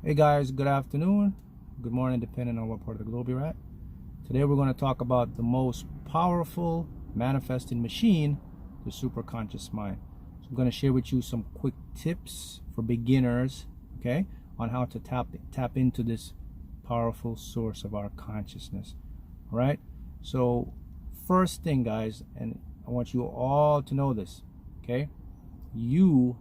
Hey guys, good afternoon, good morning, depending on what part of the globe you're at. Today we're going to talk about the most powerful manifesting machine, the superconscious mind. So I'm going to share with you some quick tips for beginners, okay, on how to tap into this powerful source of our consciousness. All right. So first thing, guys, and I want you all to know this, okay, you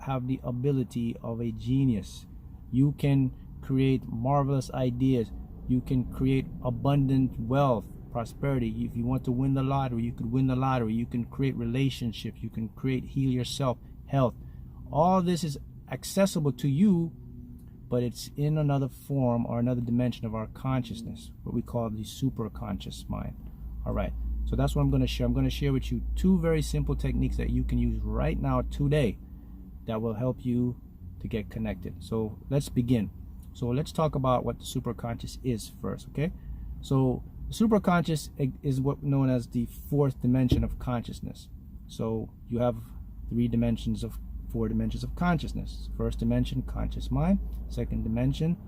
have the ability of a genius. You can create marvelous ideas. You can create abundant wealth, prosperity. If you want to win the lottery, you could win the lottery. You can create relationships. You can heal yourself, health. All this is accessible to you, but it's in another form or another dimension of our consciousness, what we call the superconscious mind. All right, so that's what I'm going to share. I'm going to share with you two very simple techniques that you can use right now, today, that will help you to get connected. So let's begin. So let's talk about what the superconscious is first, okay? So the superconscious is what known as the fourth dimension of consciousness. So you have four dimensions of consciousness. First dimension, conscious mind. Second dimension,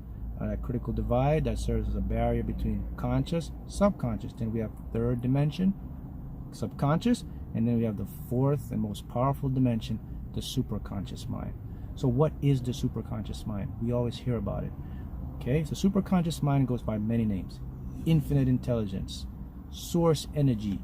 critical divide that serves as a barrier between conscious, subconscious. Then we have third dimension, subconscious, and then we have the fourth and most powerful dimension, the superconscious mind. So what is the superconscious mind? We always hear about it. Okay, so superconscious mind goes by many names: infinite intelligence, source energy,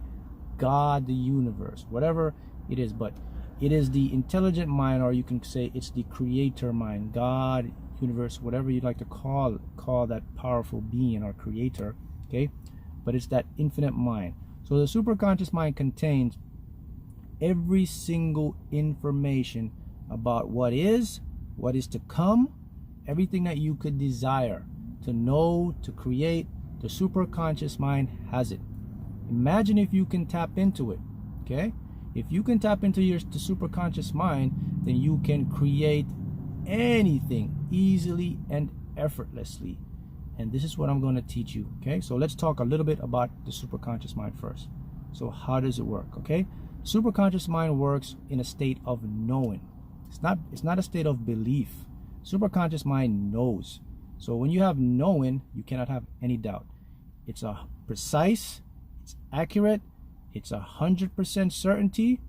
God, the universe, whatever it is, but it is the intelligent mind, or you can say it's the creator mind, God, universe, whatever you'd like to call that powerful being or creator, okay? But it's that infinite mind. So the superconscious mind contains every single information about what is to come, everything that you could desire to know, to create. The superconscious mind has it. Imagine if you can tap into it, okay? If you can tap into the superconscious mind, then you can create anything easily and effortlessly. And this is what I'm going to teach you, okay? So let's talk a little bit about the superconscious mind first. So how does it work, okay? Superconscious mind works in a state of knowing. It's not a state of belief. Superconscious mind knows. So when you have knowing, you cannot have any doubt. It's a precise, it's accurate, it's 100% certainty,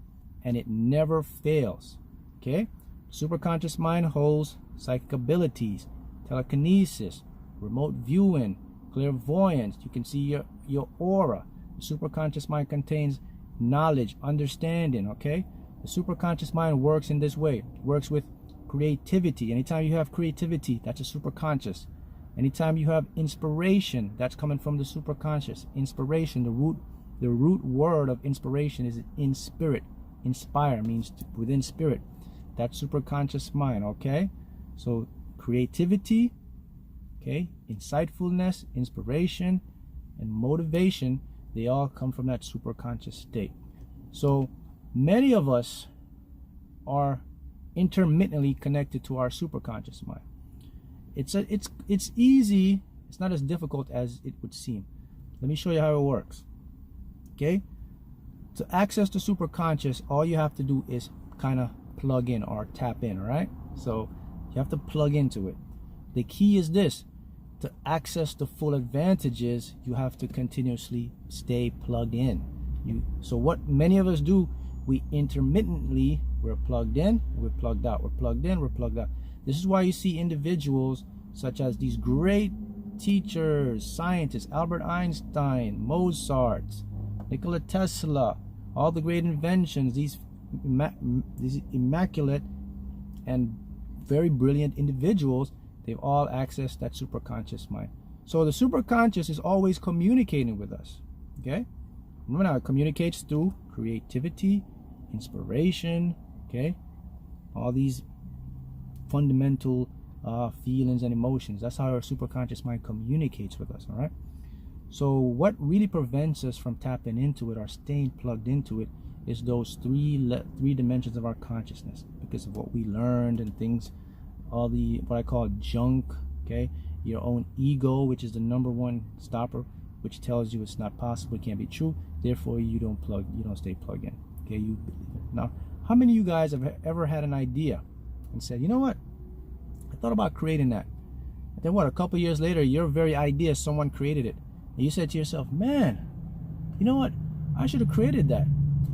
and it never fails. Okay? Superconscious mind holds psychic abilities, telekinesis, remote viewing, clairvoyance. You can see your aura. The superconscious mind contains knowledge, understanding, okay? The superconscious mind works in this way. It works with creativity. Anytime you have creativity, that's a superconscious. Anytime you have inspiration, that's coming from the superconscious. Inspiration, the root word of inspiration is in spirit. Inspire means within spirit. That's superconscious mind, okay? So creativity, okay, insightfulness, inspiration, and motivation, they all come from that superconscious state. So many of us are intermittently connected to our superconscious mind. It's easy. It's not as difficult as it would seem. Let me show you how it works. Okay? To access the superconscious, all you have to do is kind of plug in or tap in, all right? So you have to plug into it. The key is this: to access the full advantages, you have to continuously stay plugged in. So what many of us do, we intermittently, we're plugged in, we're plugged out, we're plugged in, we're plugged out. This is why you see individuals such as these great teachers, scientists, Albert Einstein, Mozart, Nikola Tesla, all the great inventions, these immaculate and very brilliant individuals, they've all accessed that superconscious mind. So the superconscious is always communicating with us, okay? Remember now, it communicates through creativity, inspiration, okay? All these fundamental feelings and emotions. That's how our superconscious mind communicates with us, all right? So what really prevents us from tapping into it or staying plugged into it is those three dimensions of our consciousness, because of what we learned and things, all the what I call junk, okay? Your own ego, which is the number one stopper, which tells you it's not possible, it can't be true, therefore you don't stay plugged in, okay? You believe it. Now, how many of you guys have ever had an idea and said, you know what, I thought about creating that, then what, a couple years later, your very idea, someone created it. And you said to yourself, man, you know what? I should have created that.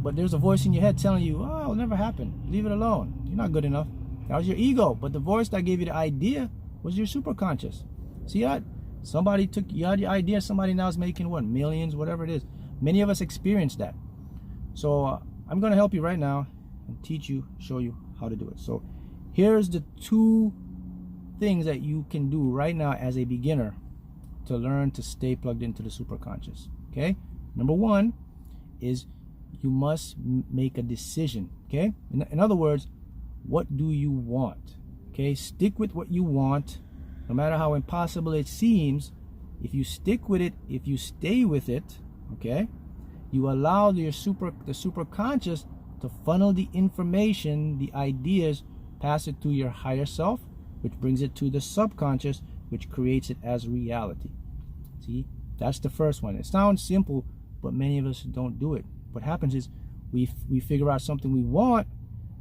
But there's a voice in your head telling you, oh, it'll never happen. Leave it alone. You're not good enough. That was your ego. But the voice that gave you the idea was your superconscious. See that? You had your idea, somebody now is making what, millions, whatever it is. Many of us experience that. So I'm going to help you right now and teach you, show you how to do it. So here's the 2 things that you can do right now as a beginner to learn to stay plugged into the superconscious. Okay? Number 1 is you must make a decision. Okay? In other words, what do you want? Okay? Stick with what you want, no matter how impossible it seems. If you stick with it, if you stay with it, okay, you allow the superconscious to funnel the information, the ideas, pass it to your higher self, which brings it to the subconscious, which creates it as reality. See, that's the first one. It sounds simple, but many of us don't do it. What happens is we figure out something we want,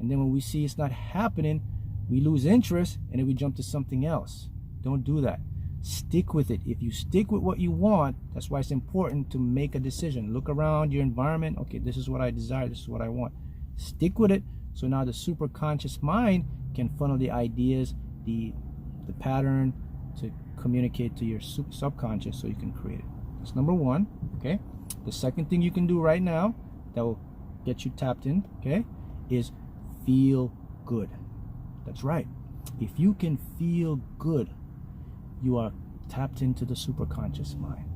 and then when we see it's not happening, we lose interest, and then we jump to something else. Don't do that. Stick with it. If you stick with what you want, that's why it's important to make a decision. Look around your environment. Okay, this is what I desire. This is what I want. Stick with it. So now the superconscious mind can funnel the ideas, the pattern to communicate to your subconscious so you can create it. That's number 1. Okay. The second thing you can do right now that will get you tapped in, okay, is feel good. That's right. If you can feel good, you are tapped into the superconscious mind.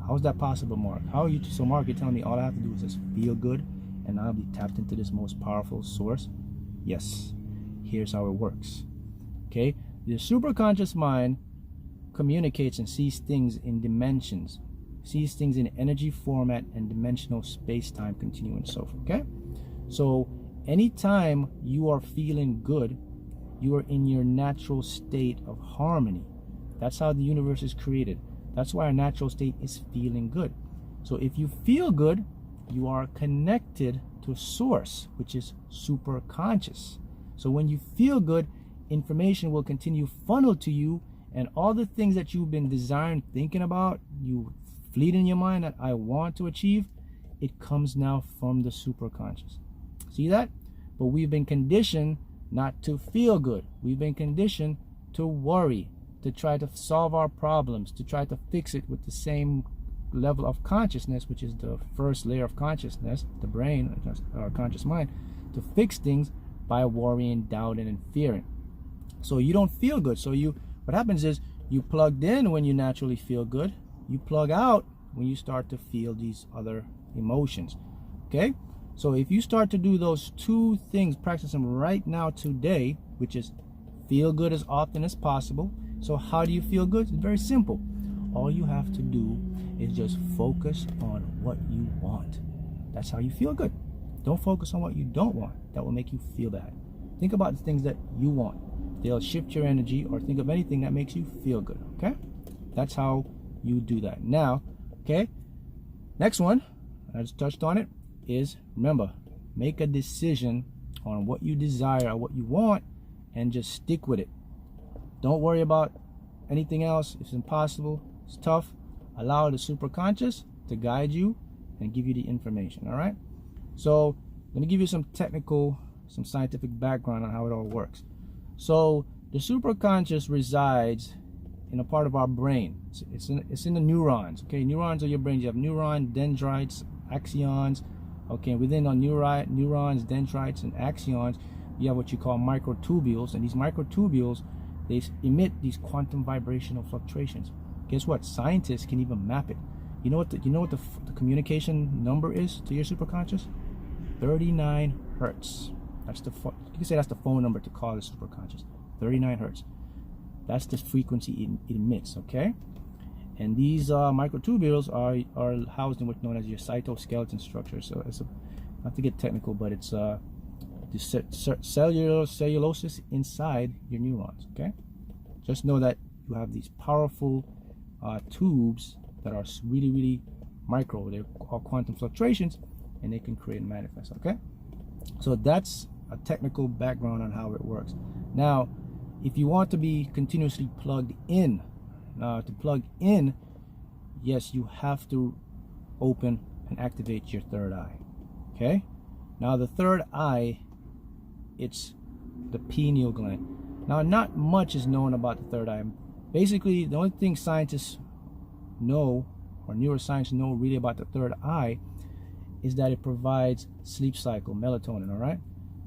How is that possible, Mark? How are you? So, Mark, you're telling me all I have to do is just feel good and I'll be tapped into this most powerful source? Yes. Here's how it works. Okay? The superconscious mind communicates and sees things in dimensions, sees things in energy format and dimensional space-time continuum and so forth. Okay? So, anytime you are feeling good, you are in your natural state of harmony. That's how the universe is created. That's why our natural state is feeling good. So if you feel good, you are connected to a source, which is superconscious. So when you feel good, information will continue funneled to you, and all the things that you've been desiring, thinking about, you fleet in your mind that I want to achieve, it comes now from the superconscious. See that? But we've been conditioned not to feel good. We've been conditioned to worry, to try to solve our problems, to try to fix it with the same level of consciousness, which is the first layer of consciousness, the brain, our conscious mind, to fix things by worrying, doubting, and fearing. So you don't feel good. So what happens is you plugged in when you naturally feel good. You plug out when you start to feel these other emotions. Okay? So if you start to do those 2 things, practice them right now today, which is feel good as often as possible. So how do you feel good? It's very simple. All you have to do is just focus on what you want. That's how you feel good. Don't focus on what you don't want. That will make you feel bad. Think about the things that you want. They'll shift your energy, or think of anything that makes you feel good. Okay? That's how you do that. Now, okay, next one, I just touched on it, is remember, make a decision on what you desire or what you want and just stick with it. Don't worry about anything else. If it's impossible, it's tough, allow the superconscious to guide you and give you the information. All right? So let me give you some scientific background on how it all works. So the superconscious resides in a part of our brain. It's in the neurons. Okay, neurons are your brain. You have neurons, dendrites, axons. Okay, within our neurons, dendrites, and axons, you have what you call microtubules, and these microtubules, they emit these quantum vibrational fluctuations. Guess what? Scientists can even map it. You know what the communication number is to your superconscious? 39 hertz. You can say that's the phone number to call the superconscious. 39 hertz. That's the frequency it emits. Okay, and these microtubules are housed in what's known as your cytoskeleton structure. So it's not to get technical, but it's the cellulosis inside your neurons. Okay, just know that you have these powerful tubes that are really, really micro. They're called quantum fluctuations, and they can create and manifest. Okay, so that's a technical background on how it works. Now, if you want to be continuously plugged in, now to plug in, yes, you have to open and activate your third eye. Okay, now the third eye, it's the pineal gland. Now, not much is known about the third eye. Basically, the only thing scientists know, or neuroscience know really about the third eye, is that it provides sleep cycle, melatonin, all right?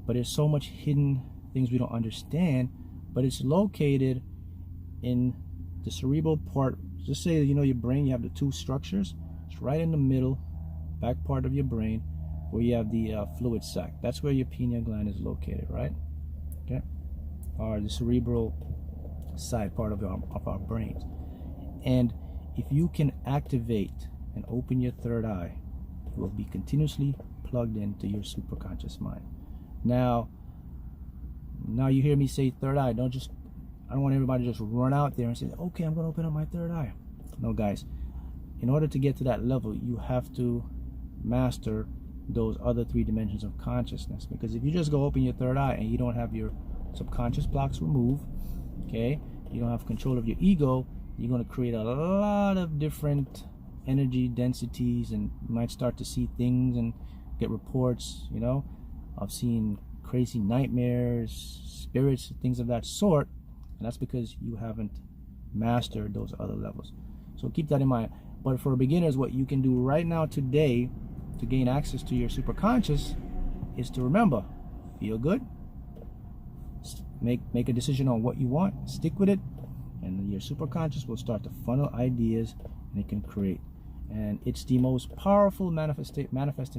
But there's so much hidden things we don't understand, but it's located in the cerebral part. Just say, you know, your brain, you have the two structures. It's right in the middle, back part of your brain, where you have the fluid sac. That's where your pineal gland is located, right? Okay, or the cerebral side part of our brains. And if you can activate and open your third eye, you will be continuously plugged into your superconscious mind. Now you hear me say third eye. I don't want everybody to just run out there and say, okay, I'm going to open up my third eye. No, guys, in order to get to that level, you have to master those other three dimensions of consciousness. Because if you just go open your third eye and you don't have your subconscious blocks removed, okay, you don't have control of your ego, you're going to create a lot of different energy densities, and you might start to see things and get reports, you know, of seeing crazy nightmares, spirits, things of that sort. And that's because you haven't mastered those other levels. So keep that in mind. But for beginners, what you can do right now today to gain access to your superconscious is to remember, feel good, make a decision on what you want, stick with it, and your superconscious will start to funnel ideas, and it can create. And it's the most powerful manifesting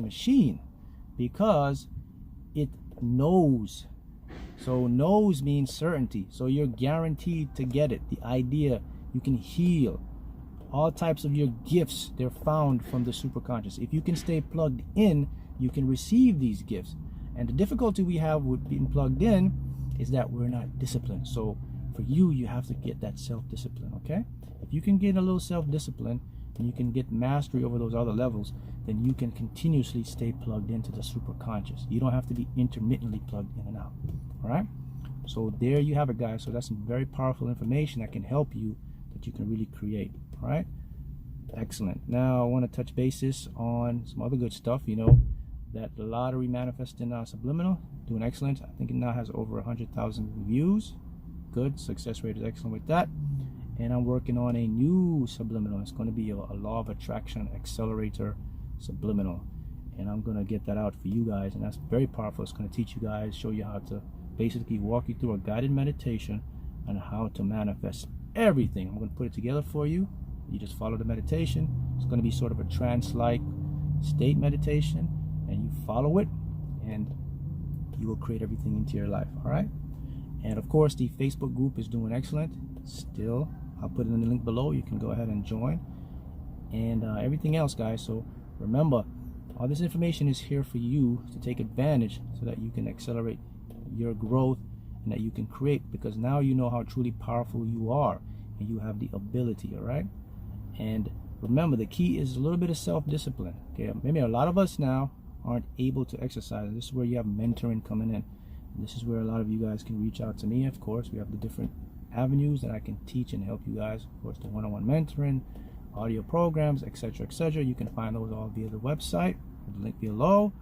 machine because it knows. So knows means certainty. So you're guaranteed to get it. The idea, you can heal. All types of your gifts, they're found from the superconscious. If you can stay plugged in, you can receive these gifts. And the difficulty we have with being plugged in is that we're not disciplined. So for you, you have to get that self-discipline, okay? If you can get a little self-discipline and you can get mastery over those other levels, then you can continuously stay plugged into the superconscious. You don't have to be intermittently plugged in and out, all right? So there you have it, guys. So that's some very powerful information that can help you, that you can really create. All right, excellent. Now I want to touch bases on some other good stuff. You know that the lottery manifesting subliminal doing excellent. I think it now has over 100,000 views. Good, success rate is excellent with that. And I'm working on a new subliminal. It's going to be a law of attraction accelerator subliminal, and I'm going to get that out for you guys. And that's very powerful. It's going to teach you guys, show you how to basically walk you through a guided meditation on how to manifest everything. I'm going to put it together for you. You just follow the meditation. It's going to be sort of a trance-like state meditation, and you follow it, and you will create everything into your life. All right. And of course, the Facebook group is doing excellent still. I'll put it in the link below. You can go ahead and join, and everything else, guys. So remember, all this information is here for you to take advantage, so that you can accelerate your growth and that you can create, because now you know how truly powerful you are, and you have the ability. All right. And remember, the key is a little bit of self-discipline. Okay, maybe a lot of us now aren't able to exercise, and this is where you have mentoring coming in. And this is where a lot of you guys can reach out to me. Of course, we have the different avenues that I can teach and help you guys. Of course, the one-on-one mentoring, audio programs, etc., etc. You can find those all via the website, the link below,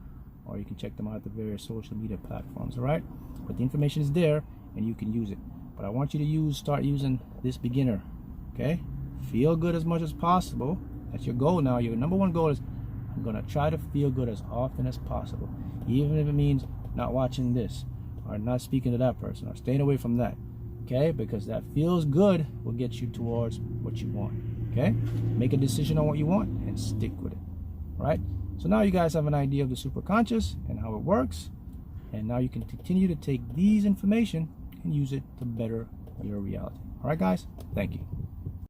or you can check them out at the various social media platforms. All right, but the information is there, and you can use it. But I want you to start using this beginner. Okay. Feel good as much as possible. That's your goal now. Your number one goal is, I'm going to try to feel good as often as possible, even if it means not watching this, or not speaking to that person, or staying away from that. Okay, because that feels good will get you towards what you want. Okay, make a decision on what you want and stick with it. All right, so now you guys have an idea of the superconscious and how it works, and now you can continue to take these information and use it to better your reality. All right, guys, thank you.